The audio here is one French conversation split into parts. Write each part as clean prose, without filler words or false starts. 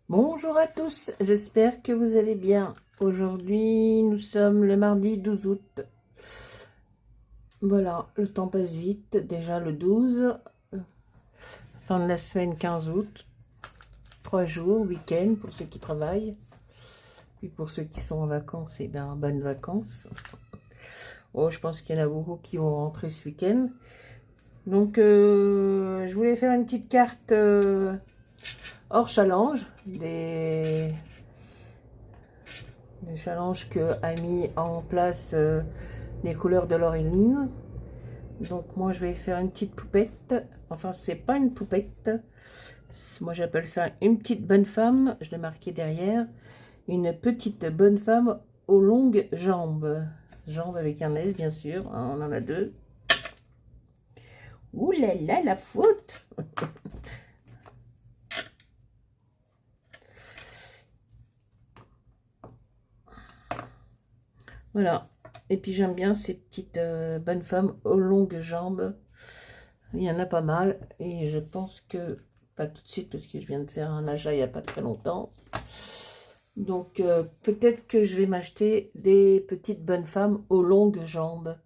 Bonjour à tous, j'espère que vous allez bien. Aujourd'hui, nous sommes le mardi 12 août. Voilà, le temps passe vite, déjà le 12, fin de la semaine 15 août, 3 jours, week-end pour ceux qui travaillent. Puis pour ceux qui sont en vacances, et bien, bonnes vacances. Oh, je pense qu'il y en a beaucoup qui vont rentrer ce week-end. Donc, je voulais faire une petite carte hors challenge, des challenges que a mis en place les couleurs de Laureline. Donc moi je vais faire une petite poupette. Enfin c'est pas une poupette. Moi j'appelle ça une petite bonne femme. Je l'ai marqué derrière. Une petite bonne femme aux longues jambes. Jambes avec un S bien sûr. On en a deux. Ouh là là la faute. Voilà. Et puis j'aime bien ces petites bonnes femmes aux longues jambes. Il y en a pas mal. Et je pense que, pas tout de suite parce que je viens de faire un achat il n'y a pas très longtemps. Donc peut-être que je vais m'acheter des petites bonnes femmes aux longues jambes.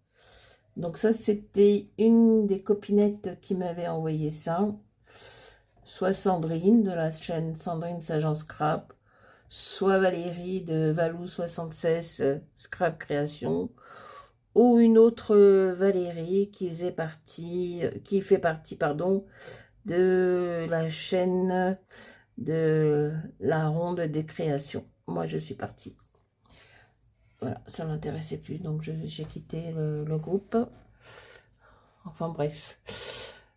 Donc ça c'était une des copinettes qui m'avait envoyé ça. Soit Sandrine de la chaîne Sandrine Sagent Scrap, soit Valérie de Valou 76 Scrap Création, ou une autre Valérie qui fait partie pardon, de la chaîne de la Ronde des Créations. Moi je suis partie. Voilà, ça ne m'intéressait plus, donc j'ai quitté le groupe. Enfin bref.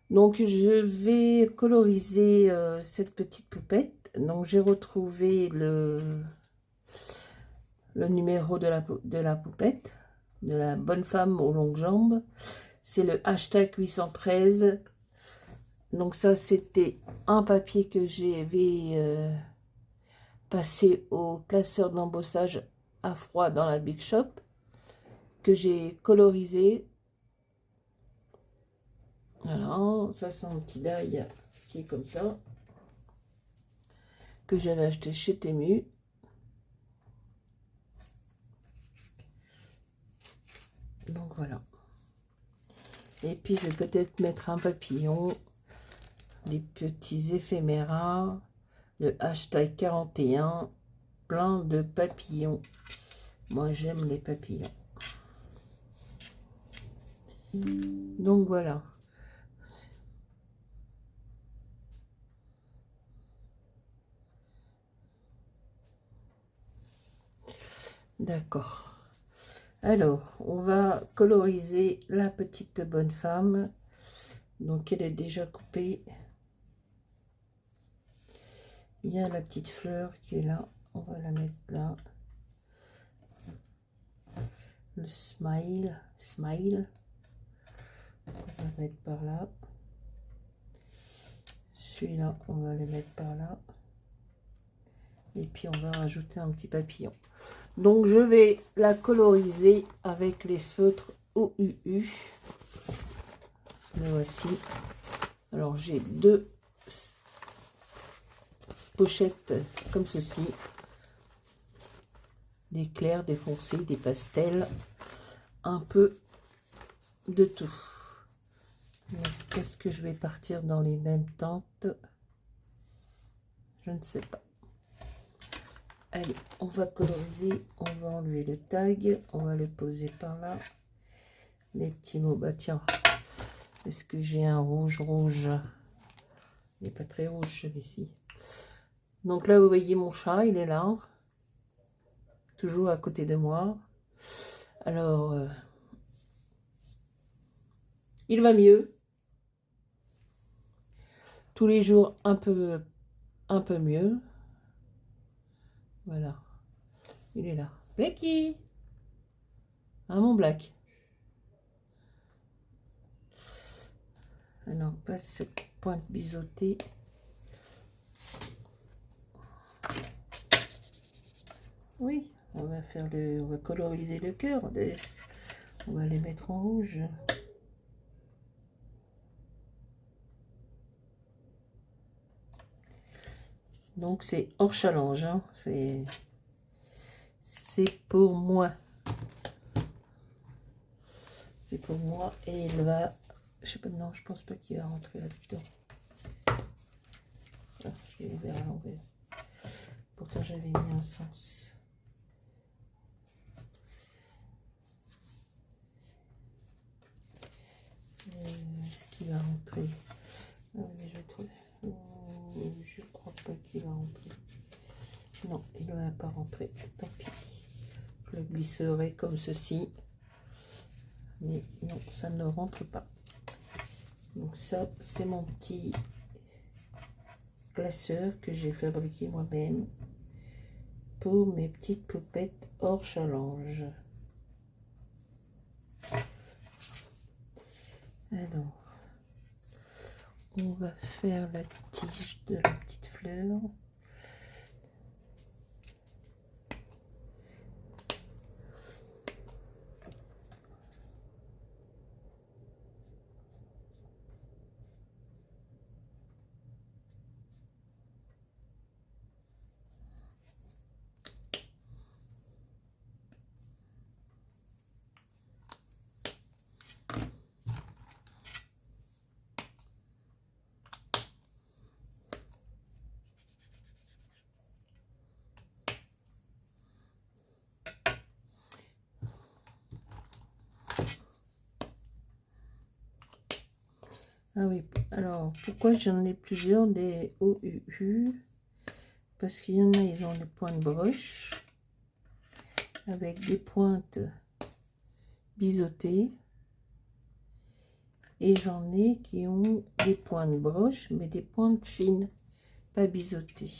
Donc je vais coloriser cette petite poupette. Donc j'ai retrouvé le numéro de la poupette, de la bonne femme aux longues jambes. C'est le hashtag 813. Donc ça c'était un papier que j'avais passé au classeur d'embossage à froid dans la Big Shop, que j'ai colorisé. Voilà, ça c'est un petit die qui est comme ça, que j'avais acheté chez Temu. Donc voilà. Et puis je vais peut-être mettre un papillon, des petits éphéméras, le hashtag 41, plein de papillons. Moi j'aime les papillons. Donc voilà. D'accord. Alors, on va coloriser la petite bonne femme. Donc, elle est déjà coupée. Il y a la petite fleur qui est là. On va la mettre là. Le smile. On va le mettre par là. Celui-là, on va le mettre par là. Et puis, on va rajouter un petit papillon. Donc, je vais la coloriser avec les feutres OUU. Le voici. Alors, j'ai deux pochettes comme ceci. Des clairs, des foncés, des pastels. Un peu de tout. Qu'est-ce que je vais partir dans les mêmes teintes? Je ne sais pas. Allez, on va coloriser, on va enlever le tag, on va le poser par là. Les petits mots, bah tiens, est-ce que j'ai un rouge? Il n'est pas très rouge celui-ci. Donc là, vous voyez mon chat, il est là, toujours à côté de moi. Alors, il va mieux. Tous les jours, un peu mieux. Voilà, il est là. Blacky! Ah, mon Black. Alors, pas cette pointe biseautée. Oui, on va coloriser le cœur. On va les mettre en rouge. Donc c'est hors challenge, hein. C'est pour moi. C'est pour moi et il va... Je sais pas, non, je pense pas qu'il va rentrer là-dedans. Ah, je vais vers l'envers. Pourtant j'avais mis un sens. Est-ce qu'il va rentrer? Ah, mais je vais trouver. Je crois pas qu'il va rentrer. Non, il ne va pas rentrer. Tant pis. Je le glisserai comme ceci. Mais non, ça ne rentre pas. Donc ça, c'est mon petit glaceur que j'ai fabriqué moi-même pour mes petites popettes hors challenge. Alors, on va faire la tige de la petite fleur. Ah oui, alors pourquoi j'en ai plusieurs des OUU? Parce qu'il y en a, ils ont des pointes broches avec des pointes biseautées. Et j'en ai qui ont des pointes broches, mais des pointes fines, pas biseautées.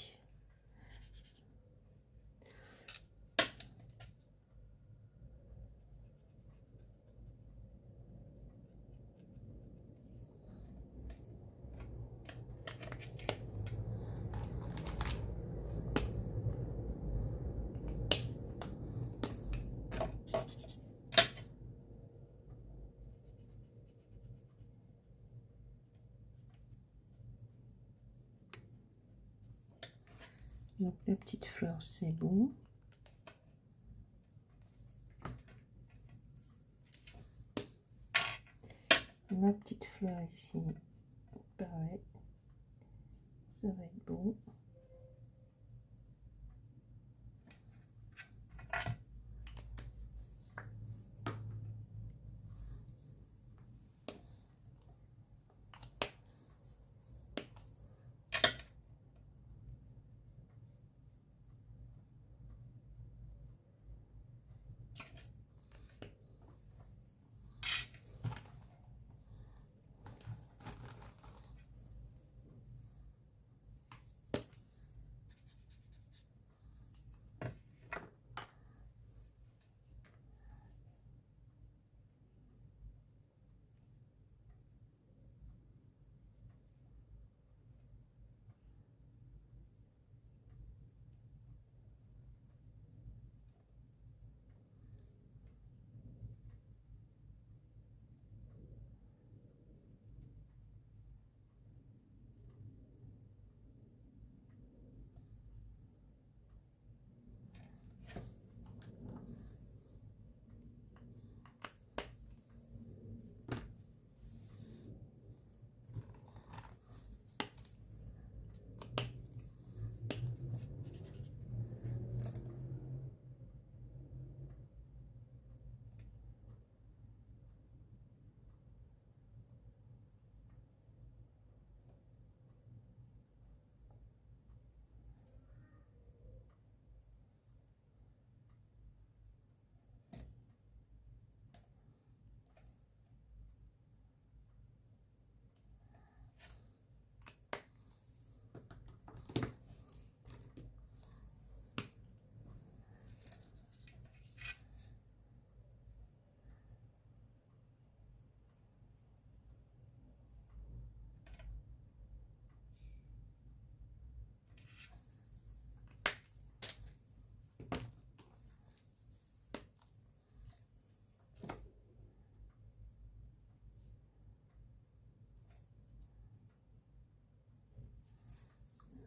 Donc la petite fleur, c'est bon. La petite fleur ici, pareil, ça va être bon.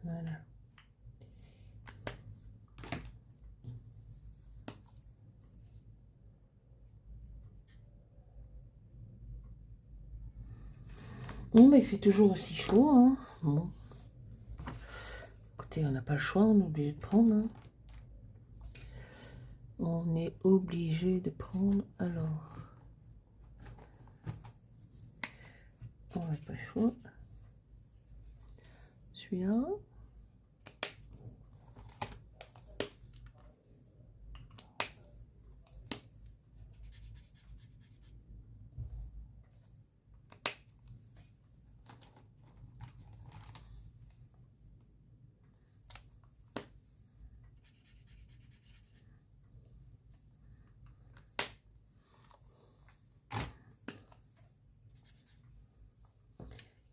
Voilà. Bon, bah, il fait toujours aussi chaud, hein. Bon. Écoutez, on n'a pas le choix, on est obligé de prendre. Hein. On est obligé de prendre. Alors, on n'a pas le choix. Celui-là.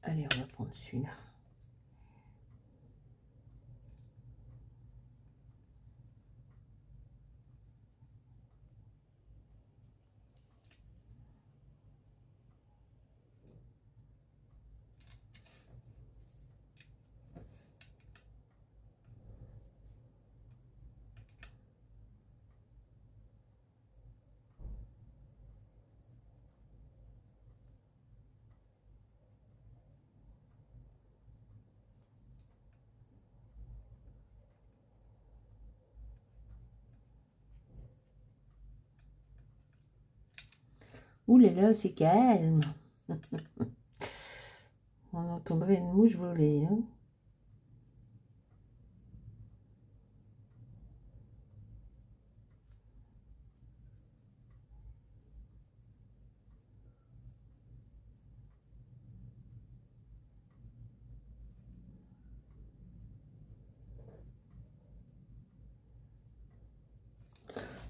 Allez, on va prendre celui-là. Ouh là là, c'est calme. On entendrait une mouche voler. Hein.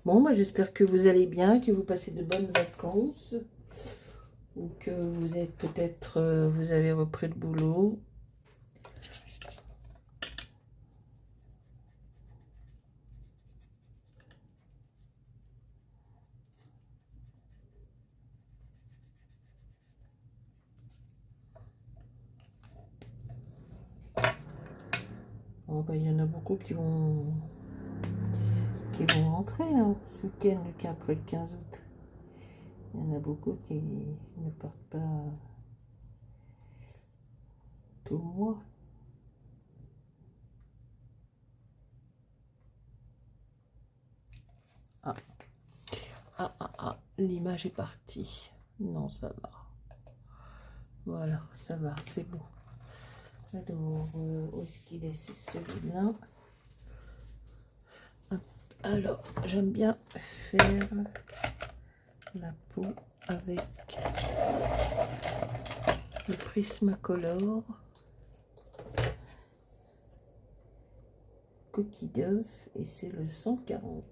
Bon, moi j'espère que vous allez bien, que vous passez de bonnes vacances. Ou que vous êtes peut-être, vous avez repris le boulot. Bon, bah, il y en a beaucoup qui vont rentrer là, ce week-end, après le 15 août. Il y en a beaucoup qui ne partent pas tout le mois. Ah, l'image est partie. Non, ça va. Voilà, ça va, c'est bon. Alors, où est-ce qu'il est? C'est celui-là. Alors, j'aime bien faire la peau avec le Prismacolor coquille d'œuf et c'est le 140.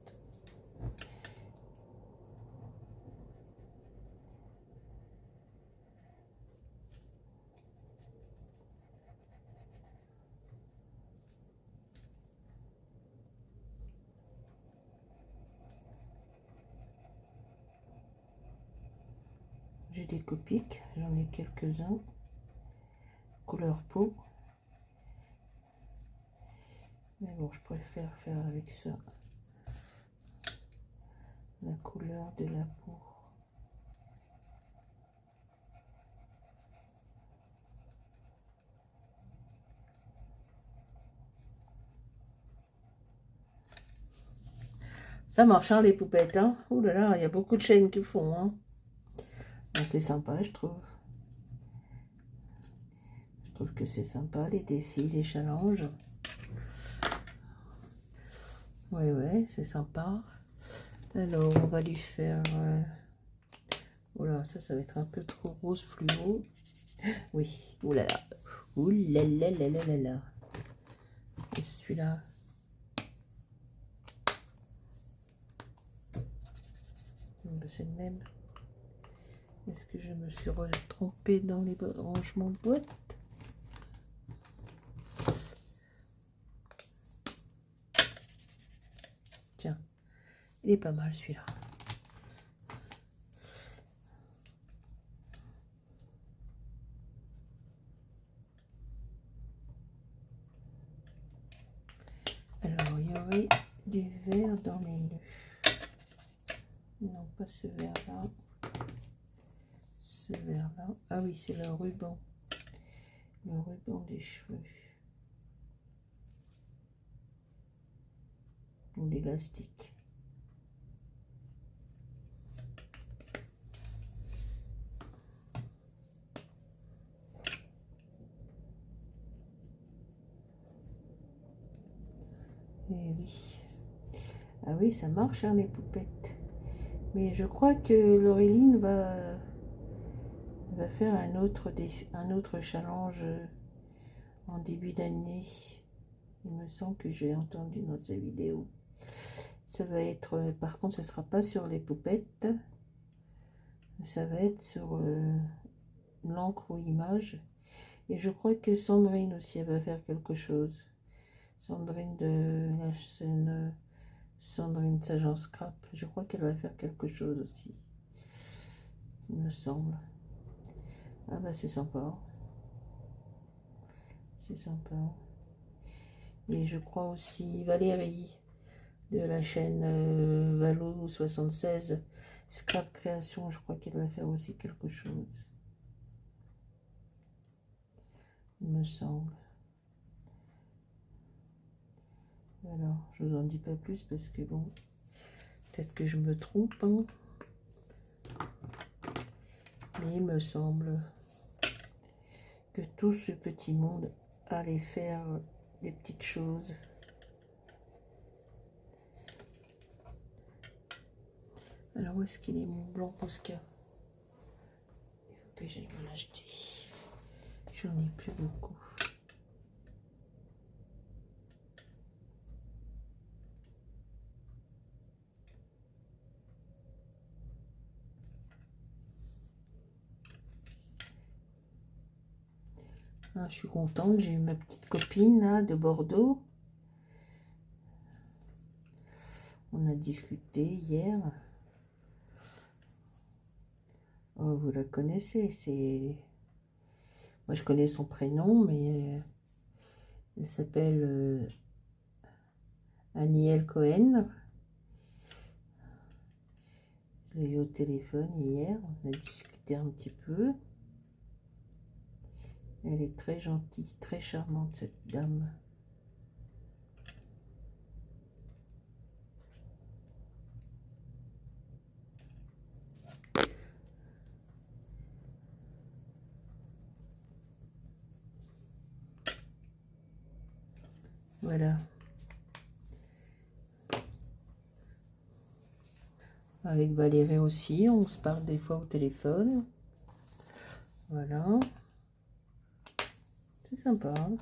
J'ai des Copics, j'en ai quelques-uns, couleur peau. Mais bon, je préfère faire avec ça, la couleur de la peau. Ça marche, hein, les poupettes. Hein. Ouh là là, il y a beaucoup de chaînes qui font. Hein. C'est sympa, je trouve. Je trouve que c'est sympa, les défis, les challenges. Ouais, c'est sympa. Alors, on va lui faire... Voilà, ça va être un peu trop rose fluo. Oui, oulala. Oulala. Et celui-là. C'est le même. Est-ce que je me suis trompée dans les rangements de boîte? Tiens, il est pas mal celui-là. Alors, il y aurait du vert dans les nœuds. Non, pas ce vert-là. Ce vert-là. Ah oui, c'est le ruban. Le ruban des cheveux. Ou l'élastique. Et oui. Ah oui, ça marche, hein, les poupettes. Mais je crois que Laureline va faire un autre challenge en début d'année. Il me semble que j'ai entendu dans sa vidéo. Ça va être, par contre, ce ne sera pas sur les poupettes. Ça va être sur l'encre ou image. Et je crois que Sandrine aussi, elle va faire quelque chose. Sandrine de la chaîne Sandrine Sagent Scrap. Je crois qu'elle va faire quelque chose aussi. Il me semble. Ah bah c'est sympa. C'est sympa. Et je crois aussi Valérie de la chaîne Valo 76 Scrap Création. Je crois qu'elle va faire aussi quelque chose. Il me semble. Alors, je vous en dis pas plus parce que bon, peut-être que je me trompe, hein. Mais il me semble que tout ce petit monde allait faire des petites choses. Alors, où est-ce qu'il est mon blanc Posca? Il faut que j'aille m'en acheter. J'en ai plus beaucoup. Ah, je suis contente, j'ai eu ma petite copine là, de Bordeaux. On a discuté hier. Oh, vous la connaissez, c'est... Moi, je connais son prénom, mais elle s'appelle Aniel Cohen. Je l'ai eu au téléphone hier, on a discuté un petit peu. Elle est très gentille, très charmante, cette dame. Voilà. Avec Valérie aussi, on se parle des fois au téléphone. Voilà. C'est sympa. Hein.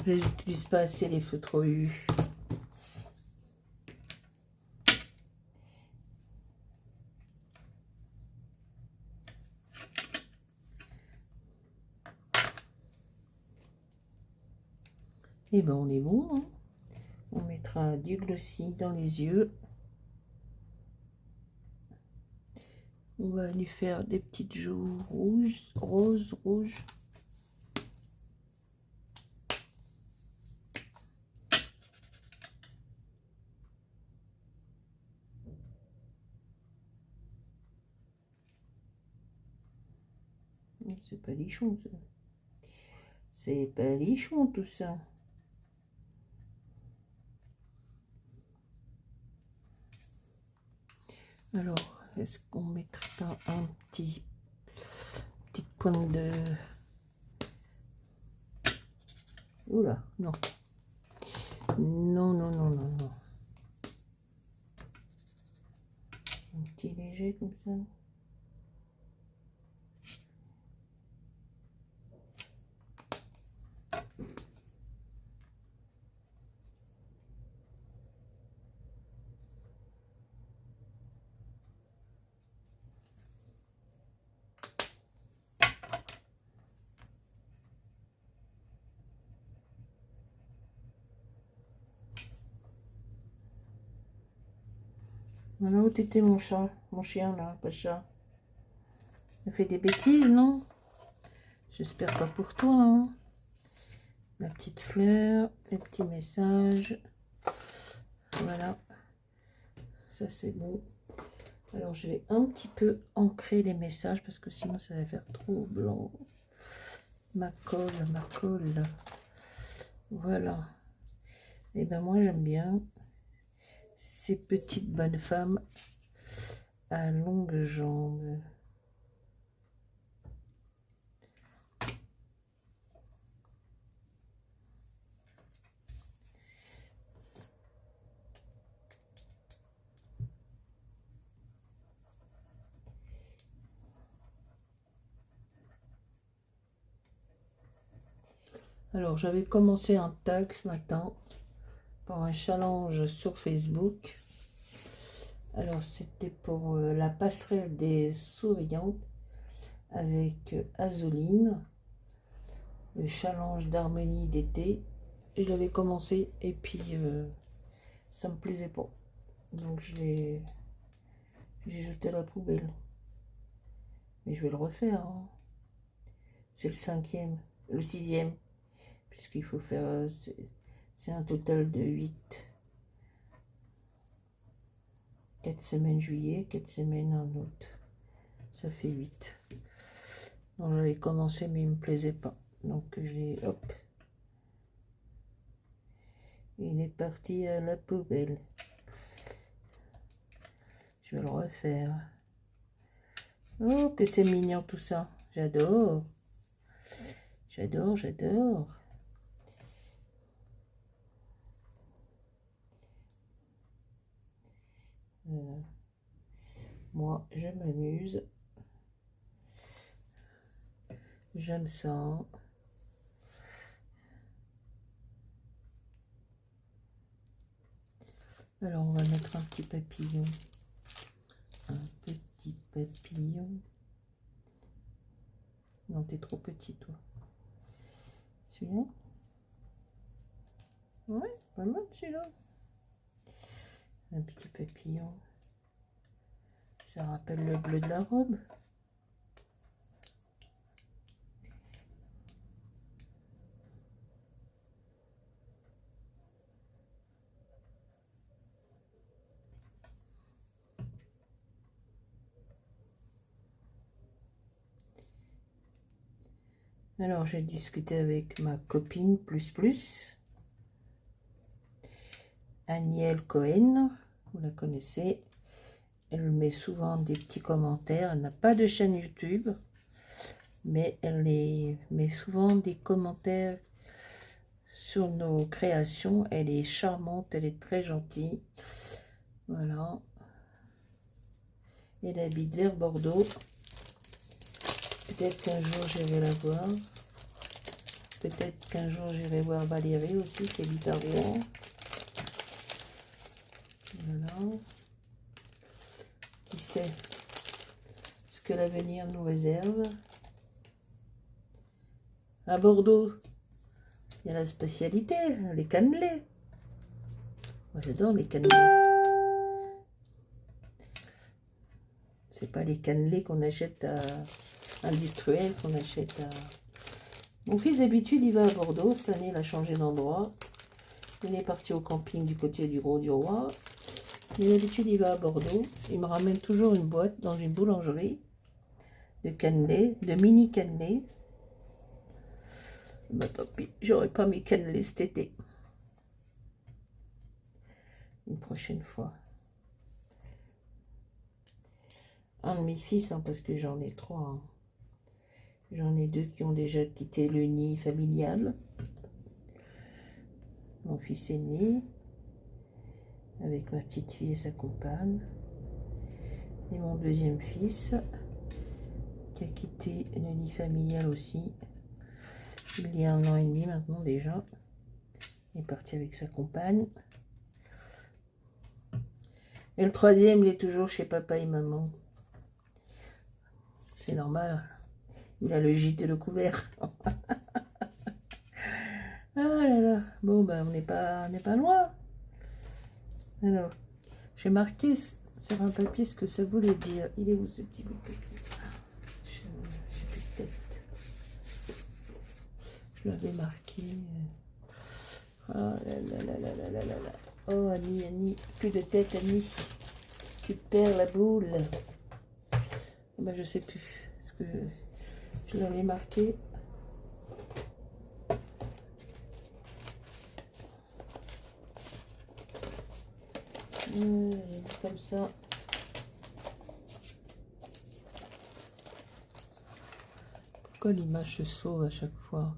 Je n'utilise pas assez les feutres U. Et ben on est bon. Hein. On mettra du glossy dans les yeux. On va lui faire des petites joues rouges, rouges. C'est pas lichon ça. C'est pas lichon tout ça. Alors, est-ce qu'on mettrait pas un petite pointe de... Oula, non. Non, non, non, non, non. Un petit léger comme ça. Alors, où t'étais mon chat? Mon chien, là, pas de chat. Il fait des bêtises, non? J'espère pas pour toi, hein. La petite fleur, les petits messages. Voilà. Ça, c'est bon. Alors, je vais un petit peu ancrer les messages parce que sinon, ça va faire trop blanc. Ma colle, ma colle. Voilà. Et ben moi, j'aime bien ces petites bonnes femmes à longues jambes. Alors, j'avais commencé un tag ce matin pour un challenge sur Facebook. Alors, c'était pour la passerelle des souriantes avec Azoline, le challenge d'harmonie d'été. Je l'avais commencé et puis ça me plaisait pas. Donc, j'ai jeté à la poubelle. Mais je vais le refaire, hein. C'est le 5e, le 6e, puisqu'il faut faire... c'est un total de 8. 4 semaines juillet, 4 semaines en août. Ça fait 8. Donc j'avais commencé mais il me plaisait pas. Donc j'ai... hop. Il est parti à la poubelle. Je vais le refaire. Oh, que c'est mignon tout ça. J'adore. J'adore, j'adore. Voilà. Moi, je m'amuse. J'aime ça. Alors, on va mettre un petit papillon. Un petit papillon. Non, t'es trop petit, toi. Celui-là? Ouais, pas mal celui-là. Un petit papillon. Ça rappelle le bleu de la robe. Alors, j'ai discuté avec ma copine Aniel Cohen, vous la connaissez. Elle met souvent des petits commentaires. Elle n'a pas de chaîne YouTube, mais elle met souvent des commentaires sur nos créations. Elle est charmante, elle est très gentille. Voilà. Elle habite vers Bordeaux. Peut-être qu'un jour j'irai la voir. Peut-être qu'un jour j'irai voir Valérie aussi, qui habite à Rouen. Voilà. Qui sait ce que l'avenir nous réserve. À Bordeaux, il y a la spécialité, les cannelés. Moi j'adore les cannelés. C'est pas les cannelés qu'on achète à industriel, qu'on achète à... Mon fils d'habitude il va à Bordeaux. Cette année il a changé d'endroit. Il est parti au camping du côté du Gros du Roi. Mais d'habitude il va à Bordeaux. Il me ramène toujours une boîte dans une boulangerie de cannelés, de mini cannelés. Bah tant pis, j'aurai pas mes cannelés cet été. Une prochaine fois. Un de mes fils, hein, parce que j'en ai 3. Hein. J'en ai 2 qui ont déjà quitté le nid familial. Mon fils aîné, avec ma petite fille et sa compagne. Et mon deuxième fils, qui a quitté le nid familial aussi. Il y a 1 an et demi maintenant déjà. Il est parti avec sa compagne. Et le troisième, il est toujours chez papa et maman. C'est normal. Il a le gîte et le couvert. Ah là là. Bon, ben, on n'est pas loin. Alors, j'ai marqué sur un papier ce que ça voulait dire. Il est où ce petit bout de papier? Je n'ai plus de tête. Je l'avais marqué. Oh là là là là là là là là. Oh Annie, Annie, plus de tête Annie. Tu perds la boule. Ben, je sais plus. Est-ce que je l'avais marqué? Comme ça. Pourquoi l'image se sauve à chaque fois?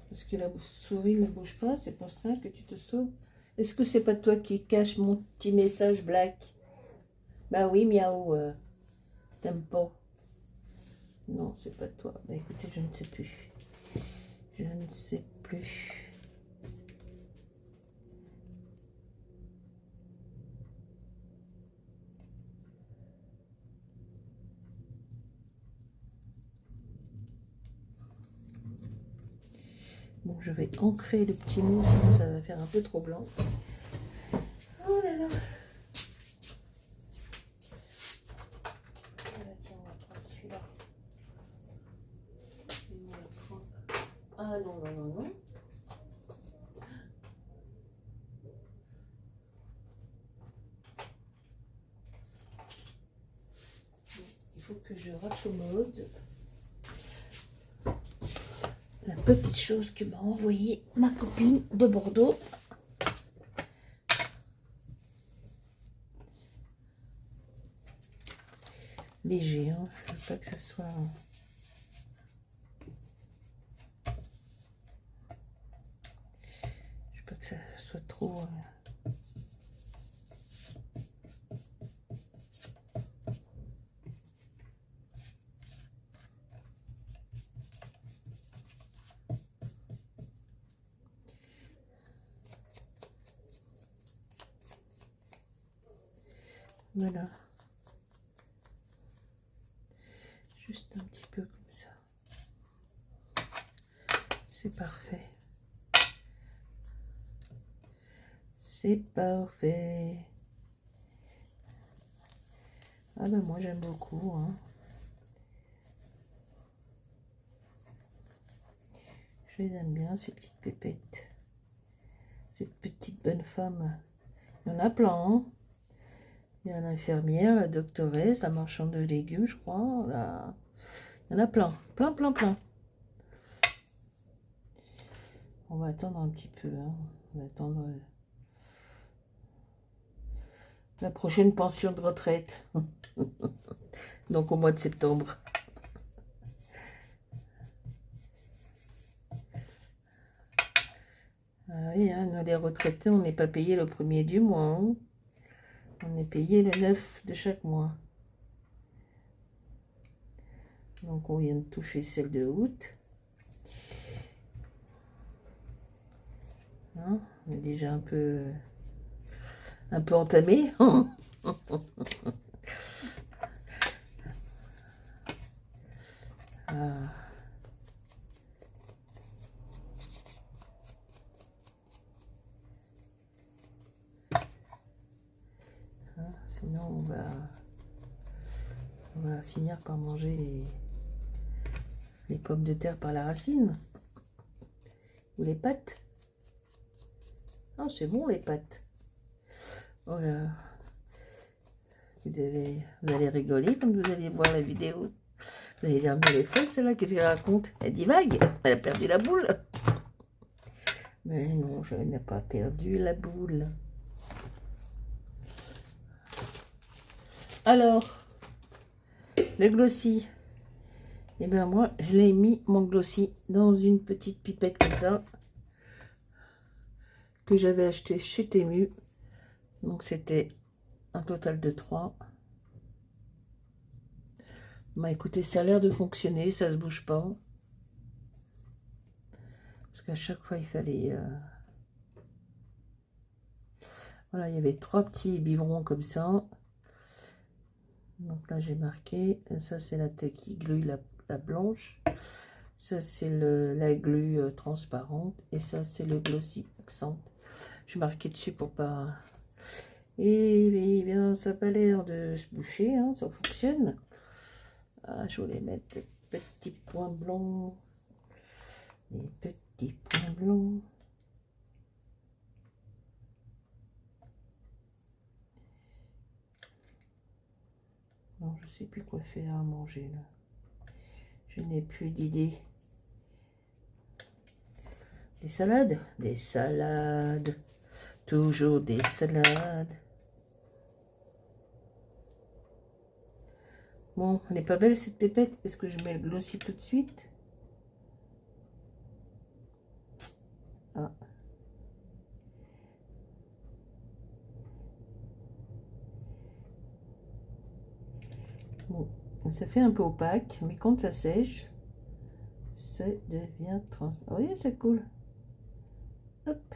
Parce que la souris ne bouge pas, c'est pour ça que tu te sauves. Est-ce que c'est pas toi qui cache mon petit message black? Bah oui, miaou, t'aimes pas. Non, c'est pas toi. Bah écoutez, je ne sais plus. Je ne sais plus. Bon, je vais ancrer le petit mot, sinon ça va faire un peu trop blanc. Oh là là. Voilà, tiens, on va prendre celui-là. Ah non, non, non, non. Il faut que je raccommode la petite chose que m'a envoyée ma copine de Bordeaux. Léger, hein. Je veux pas que ça soit... Je veux pas que ça soit trop... Voilà. Juste un petit peu comme ça. C'est parfait. C'est parfait. Ah ben moi j'aime beaucoup. Hein. Je les aime bien ces petites pépettes. Cette petite bonne femme. Il y en a plein. Hein. Il y a l'infirmière, la doctoresse, la marchande de légumes, je crois. Là. Il y en a plein. Plein, plein, plein. On va attendre un petit peu. Hein. On va attendre la prochaine pension de retraite. Donc au mois de septembre. Ah oui, hein, nous les retraités, on n'est pas payé le 1er du mois. Hein. On est payé le 9 de chaque mois. Donc on vient de toucher celle de août. Hein, on est déjà un peu entamé. Ah. Hein, sinon on va finir par manger les pommes de terre par la racine. Ou les pâtes. Oh, c'est bon les pâtes. Oh là. Vous allez rigoler quand vous allez voir la vidéo. Vous allez dire, mais elle est folle celle-là, qu'est-ce qu'elle raconte? Elle divague, elle a perdu la boule. Mais non, je n'ai pas perdu la boule. Alors, le glossy. Eh bien moi, je l'ai mis, mon glossy, dans une petite pipette comme ça. Que j'avais acheté chez Temu. Donc c'était un total de 3. Bah écoutez, ça a l'air de fonctionner, ça se bouge pas. Parce qu'à chaque fois, il fallait... Voilà, il y avait 3 petits biberons comme ça. Donc là, j'ai marqué. Ça, c'est la qui glue la blanche. Ça, c'est la glue transparente. Et ça, c'est le glossy accent. J'ai marqué dessus pour pas... Et bien, ça n'a pas l'air de se boucher, hein, ça fonctionne. Ah, je voulais mettre des petits points blancs. Des petits points blancs. Non, je sais plus quoi faire à manger là. Je n'ai plus d'idée. Des salades? Des salades. Toujours des salades. Bon, elle n'est pas belle cette pépette. Est-ce que je mets le glossy tout de suite? Ah. Bon, ça fait un peu opaque, mais quand ça sèche, ça devient transparent. Oui, ça coule. Hop.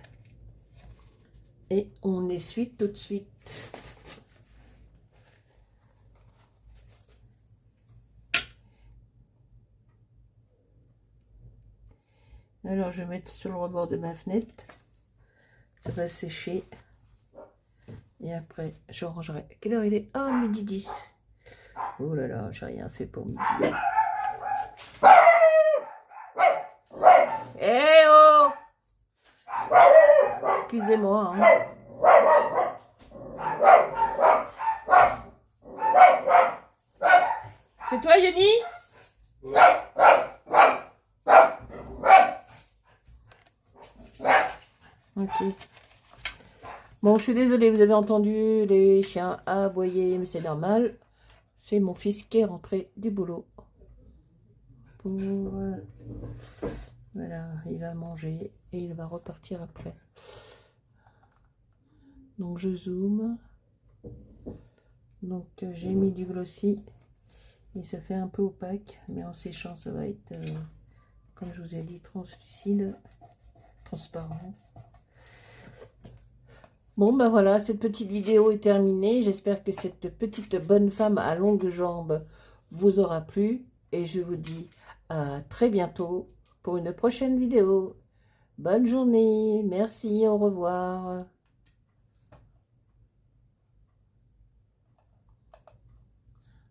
Et on essuie tout de suite. Alors, je vais mettre sur le rebord de ma fenêtre. Ça va sécher. Et après, je rangerai. Quelle heure il est? Oh, midi 10. Oh là là, j'ai rien fait pour midi. Eh oh! Excusez-moi. Hein. C'est toi, Yoni? Ok. Bon, je suis désolée, vous avez entendu les chiens aboyer, mais c'est normal. C'est mon fils qui est rentré du boulot. Voilà, il va manger et il va repartir après. Donc je zoome. Donc j'ai mis du glossy et ça fait un peu opaque, mais en séchant ça va être, comme je vous ai dit, translucide, transparent. Bon ben voilà, cette petite vidéo est terminée. J'espère que cette petite bonne femme à longues jambes vous aura plu. Et je vous dis à très bientôt pour une prochaine vidéo. Bonne journée, merci, au revoir.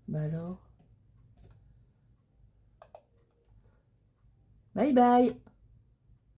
Ben alors, bye bye.